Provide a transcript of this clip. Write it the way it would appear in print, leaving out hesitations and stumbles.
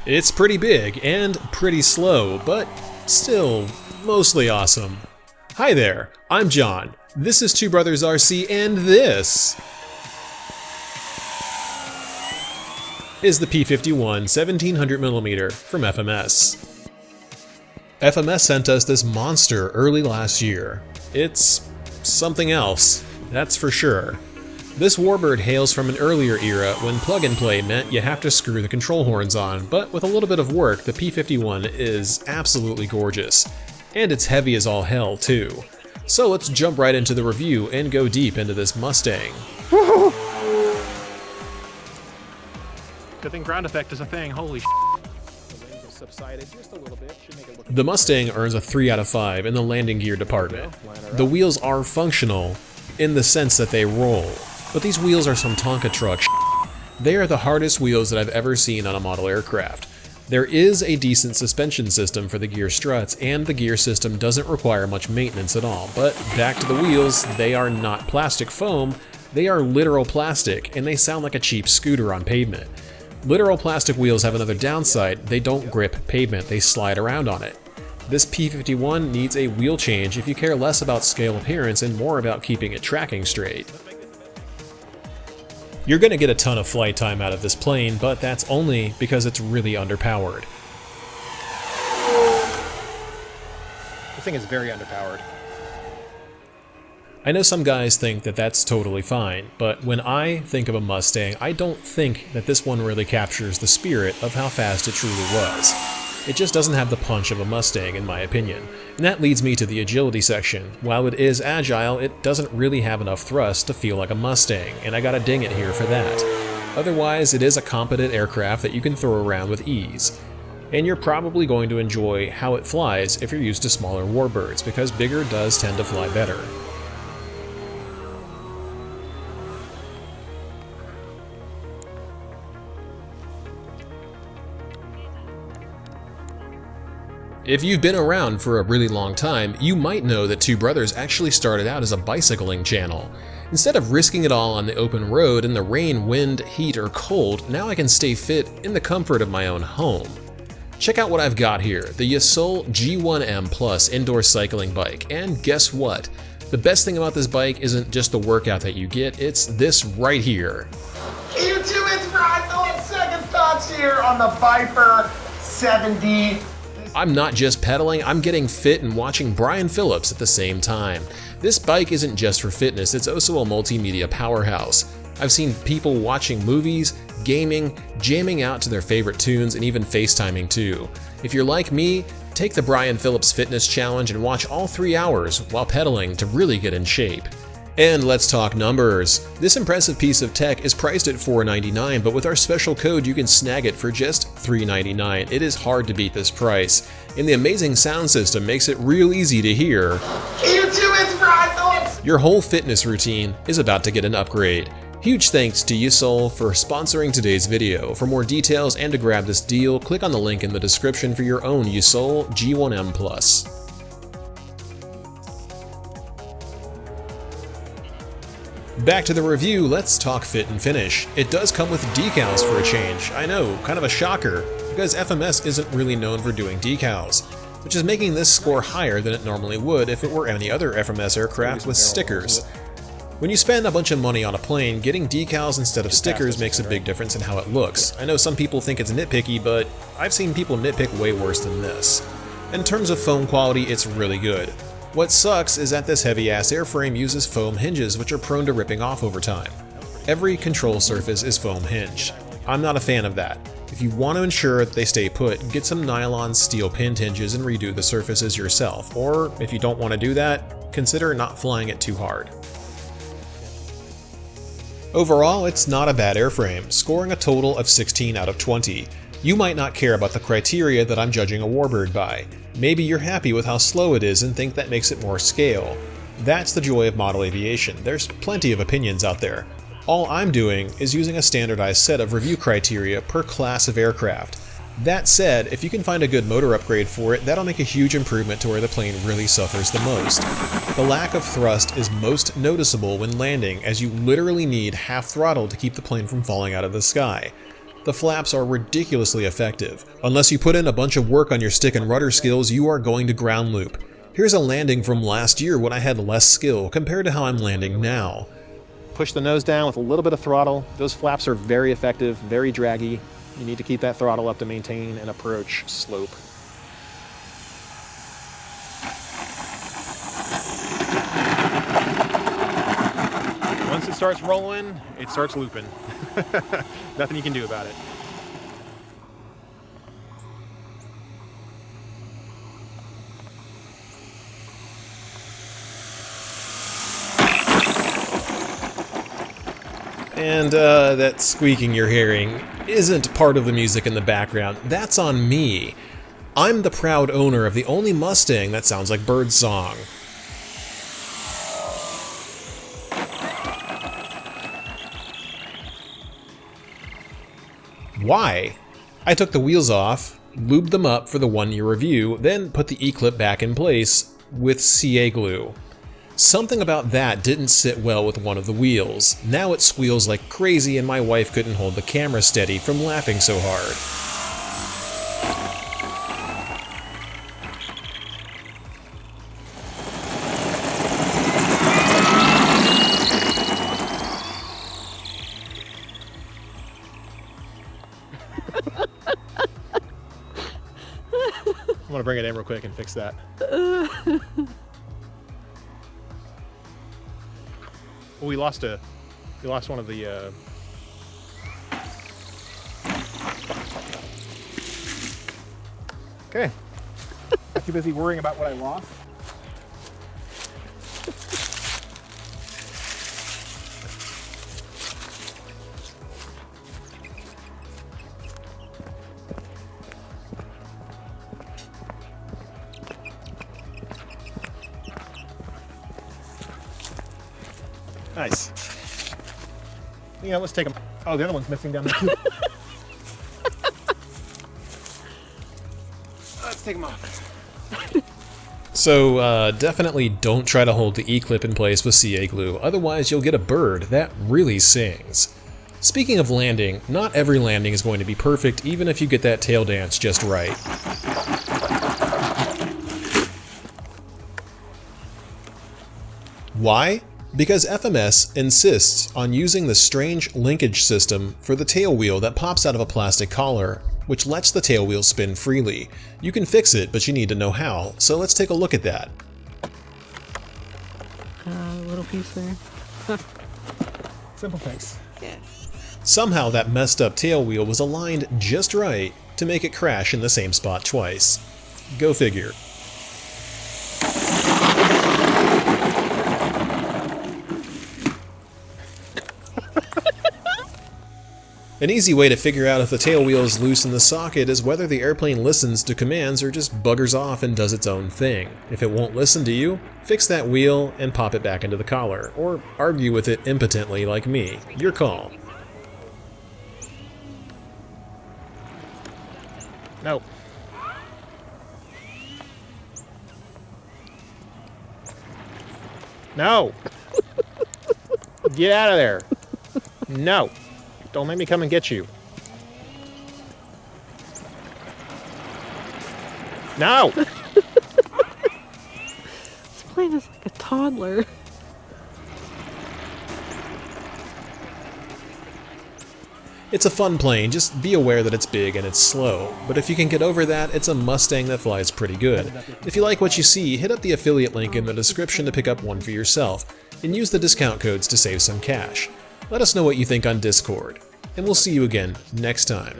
It's pretty big and pretty slow, but still mostly awesome. Hi there, I'm John. This is Two Brothers RC, and this is the P-51 1700mm from FMS. FMS sent us this monster early last year. It's something else, that's for sure. This warbird hails from an earlier era when plug-and-play meant you have to screw the control horns on, but with a little bit of work, the P-51 is absolutely gorgeous. And it's heavy as all hell, too. So let's jump right into the review and go deep into this Mustang. Good thing ground effect is a thing, holy sh**. The Mustang earns a 3 out of 5 in the landing gear department. The wheels are functional in the sense that they roll, but these wheels are some Tonka truck sh**. They are the hardest wheels that I've ever seen on a model aircraft. There is a decent suspension system for the gear struts, and the gear system doesn't require much maintenance at all, but back to the wheels, they are not plastic foam, they are literal plastic, and they sound like a cheap scooter on pavement. Literal plastic wheels have another downside: they don't grip pavement, they slide around on it. This P-51 needs a wheel change if you care less about scale appearance and more about keeping it tracking straight. You're going to get a ton of flight time out of this plane, but that's only because it's really underpowered. This thing is very underpowered. I know some guys think that that's totally fine, but when I think of a Mustang, I don't think that this one really captures the spirit of how fast it truly was. It just doesn't have the punch of a Mustang, in my opinion. And that leads me to the agility section. While it is agile, it doesn't really have enough thrust to feel like a Mustang, and I gotta ding it here for that. Otherwise, it is a competent aircraft that you can throw around with ease. And you're probably going to enjoy how it flies if you're used to smaller warbirds, because bigger does tend to fly better. If you've been around for a really long time, you might know that Two Brothers actually started out as a bicycling channel. Instead of risking it all on the open road in the rain, wind, heat, or cold, now I can stay fit in the comfort of my own home. Check out what I've got here, the Yasol G1M Plus indoor cycling bike, and guess what? The best thing about this bike isn't just the workout that you get, it's this right here. YouTube, it's Rod on Second Thoughts here on the Viper 7D. I'm not just pedaling, I'm getting fit and watching Brian Phillips at the same time. This bike isn't just for fitness, it's also a multimedia powerhouse. I've seen people watching movies, gaming, jamming out to their favorite tunes, and even FaceTiming too. If you're like me, take the Brian Phillips Fitness Challenge and watch all 3 hours while pedaling to really get in shape. And let's talk numbers. This impressive piece of tech is priced at $499, but with our special code you can snag it for just $399. It is hard to beat this price, and the amazing sound system makes it real easy to hear. Your whole fitness routine is about to get an upgrade. Huge thanks to Yasol for sponsoring today's video. For more details and to grab this deal, click on the link in the description for your own Yasol G1M Plus. Back to the review, let's talk fit and finish. It does come with decals for a change. I know, kind of a shocker, because FMS isn't really known for doing decals, which is making this score higher than it normally would if it were any other FMS aircraft with stickers. When you spend a bunch of money on a plane, getting decals instead of stickers makes a big difference in how it looks. I know some people think it's nitpicky, but I've seen people nitpick way worse than this. In terms of foam quality, it's really good. What sucks is that this heavy-ass airframe uses foam hinges, which are prone to ripping off over time. Every control surface is foam hinged. I'm not a fan of that. If you want to ensure that they stay put, get some nylon steel pinned hinges and redo the surfaces yourself, or if you don't want to do that, consider not flying it too hard. Overall, it's not a bad airframe, scoring a total of 16 out of 20. You might not care about the criteria that I'm judging a warbird by. Maybe you're happy with how slow it is and think that makes it more scale. That's the joy of model aviation. There's plenty of opinions out there. All I'm doing is using a standardized set of review criteria per class of aircraft. That said, if you can find a good motor upgrade for it, that'll make a huge improvement to where the plane really suffers the most. The lack of thrust is most noticeable when landing, as you literally need half throttle to keep the plane from falling out of the sky. The flaps are ridiculously effective. Unless you put in a bunch of work on your stick and rudder skills, you are going to ground loop. Here's a landing from last year when I had less skill compared to how I'm landing now. Push the nose down with a little bit of throttle. Those flaps are very effective, very draggy. You need to keep that throttle up to maintain an approach slope. Once it starts rolling, it starts looping. Nothing you can do about it. And that squeaking you're hearing isn't part of the music in the background. That's on me. I'm the proud owner of the only Mustang that sounds like birdsong. Why? I took the wheels off, lubed them up for the 1-year review, then put the E-clip back in place with CA glue. Something about that didn't sit well with one of the wheels. Now it squeals like crazy and my wife couldn't hold the camera steady from laughing so hard. I'm gonna bring it in real quick and fix that. Well, we lost one of the Okay. Not too busy worrying about what I lost. Nice. Yeah, let's take them. Oh, the other one's missing down there too. Let's take them off. So definitely don't try to hold the E-clip in place with CA glue, otherwise you'll get a bird that really sings. Speaking of landing, not every landing is going to be perfect even if you get that tail dance just right. Why? Because FMS insists on using the strange linkage system for the tail wheel that pops out of a plastic collar, which lets the tail wheel spin freely. You can fix it, but you need to know how, so let's take a look at that. Little piece there. Simple fix. Yeah. Somehow that messed up tail wheel was aligned just right to make it crash in the same spot twice. Go figure. An easy way to figure out if the tail wheel is loose in the socket is whether the airplane listens to commands or just buggers off and does its own thing. If it won't listen to you, fix that wheel and pop it back into the collar, or argue with it impotently like me. Your call. No. No. Get out of there. No. Don't make me come and get you. No! This plane is like a toddler. It's a fun plane, just be aware that it's big and it's slow, but if you can get over that, it's a Mustang that flies pretty good. If you like what you see, hit up the affiliate link in the description to pick up one for yourself, and use the discount codes to save some cash. Let us know what you think on Discord, and we'll see you again next time.